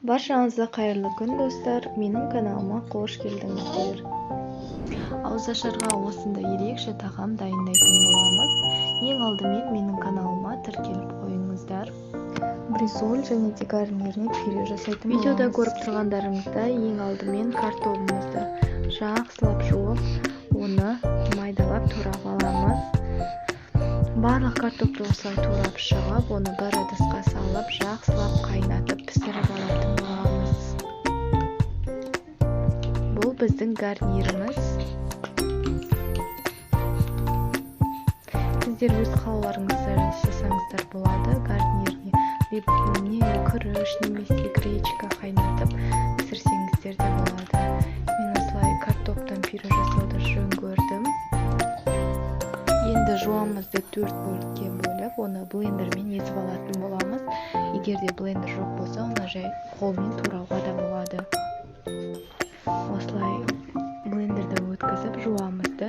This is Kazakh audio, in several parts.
Баршаңызға қайырлы күн достар, менің каналыма қош келдіңіздер. Ауызашарға осындай ерекше тағам дайындайтын боламыз. Ең алдымен менің каналыма тіркеліп қойыңыздар. Бризоль және де гарниріне пюре жасайтын боламыз. Видеода көріп тұрғандарыңыздай ең алдымен картоплымызды жақсылап жуып, оны майдалап турап аламыз. Барлық картопты осылай турап шығып, оны бір ыдысқа салып, жақсылап қайнатып пісіріп алатын боламыз. Бұл біздің гарниріміз. Сіздер өз қалауларыңызды жасаңыздар болады. Гарниріне күріш немесе гречка қайнатып пісірсеңіздер де болады. Мен осылай картоптан пюре жасауды жөн көрдім. Енді жуамызды 4 бөлікке бөліп, оны блендермен езіп алатын боламыз. Егер де блендер жоқ болса, оны жай қолмен турауға да болады. Осылай блендерді өткізіп, жуамызды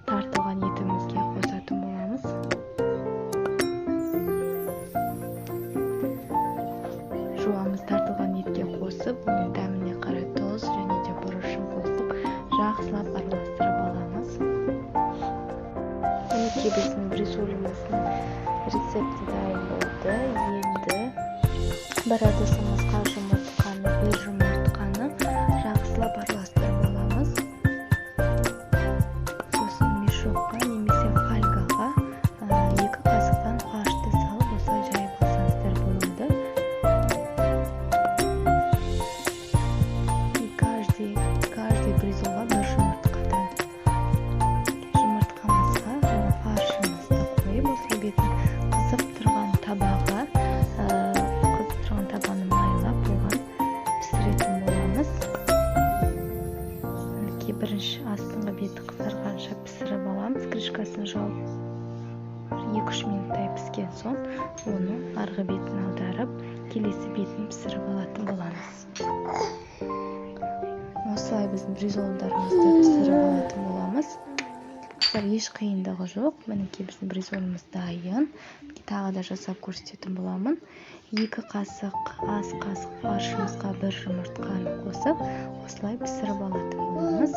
тартылған етімізге қосатын боламыз. Жуамыз тартылған етке қосып, оның дәміне қарай тұз және де бұрышын қосып, жақсылап араластырып аламыз. Мінекей біздің бризоліміздің рецепті дайын болды. Енді бір ыдысымызға жұмыртқаны жақсылап араластырып аламыз. Сосын мешокқа немесе фольгаға 2 қасықтан фаршты салып, осылай жайып алсаңыздар болады. И каждый бризолға бір жұмыртқадан. Жұмыртқамызға және фаршымызды қойып, осылай бетін қызып тұрған табаға, майлап оған пісіретін боламыз. Бірінші астыңғы беті қызарғанша пісіріп аламыз. Крышкасын жауып 2-3 минуттай піскен соң, оны арғы бетін аударып, келесі бетін пісіріп алатын боламыз. Осылай біздің бризолдарымызды пісіріп алатын боламыз. Еш қиындығы жоқ. Мінекей біздің бризоліміз дайын. Тағы да жасап көрсететін боламын. 2 қасық, ас қасық фаршымызға бір жұмыртқаны қосып, осылай пісіріп алатын боламыз.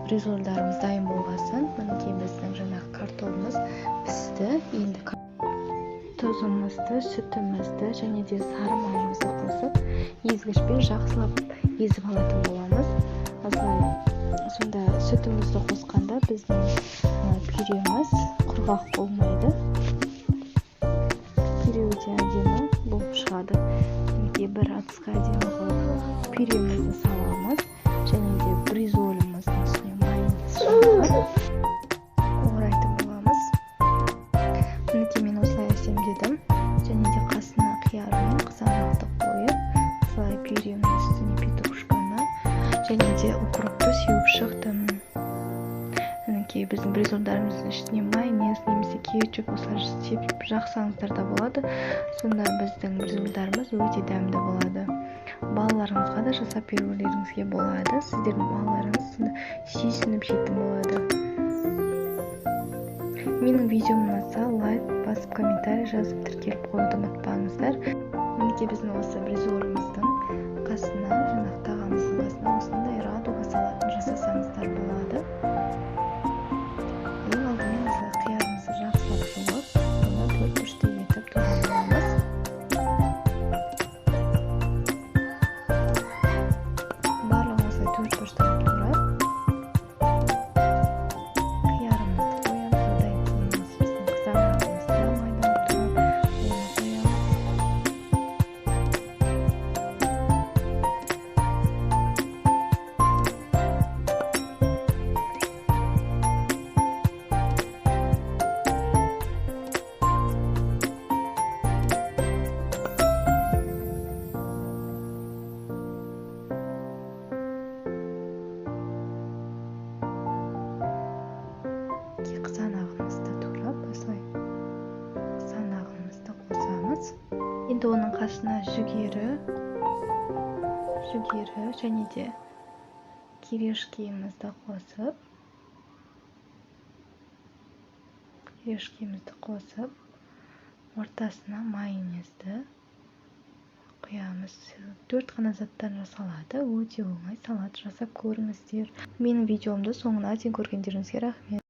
Бризолдарымыз дайын болғасын, мінекей біздің жаңағы картоплымыз пісті. Енді тұзымызды, сүтімізді және де сары майымызды қосып, езгішпен жақсылап езіп алатын боламыз. Сонда сүтімізді қосқанда біздің пюреміз құрғақ болмайды. Пюре өте әдемі болып шығады. Бір ыдысқа әдемі қылып пюремізді саламыз және де бризоліміздің үстіне майонез жағып орайтын боламыз. Мінекей мен осылай әсемдедім және де қасына қияр мен қызанақты қойып, осылай пюремнің үстіне петрушканы және де укропты сеуіп шықтым. Мінекей біздің бризолдарымыздың ішіне майонез немесе кетчуп осылай сепіп жақсаңыздар да болады. Сонда біздің бризолдарымыз өте дәмді болады. Балаларыңызға да жасап берулеріңізге болады. Сіздердің балаларыңыз сүйсініп жейтін болады. Менің видеома ұнаса, лайк басып, комментарий жазып тіркеліп қоюды ұмытпаңыздар. Мінекей біздің осы бризолымыздың қасына, жаңағы тағамыздың қасына осындай радуга салатын жасасаңыздар болады. Ең алдымен осылай қиярымызды жақсылап жуып, оны 4-3-тей етіп турап аламыз. Барлығын осылай 4-3-тей турап, қиярымызды қоямыз, одан кейін біздің қызанағымызды майдалап турап, оны қоямыз. Қызанағымызды турап, осылай қызанағымызды қосамыз. Енді оның қасына жүгері және де кирешкемізді қосып, ортасына майонезді 4 қана заттан жасалады. Өте оңай, салат жасап көріңіздер. Менің видеомды соңына дейін көргендеріңізге рахмет.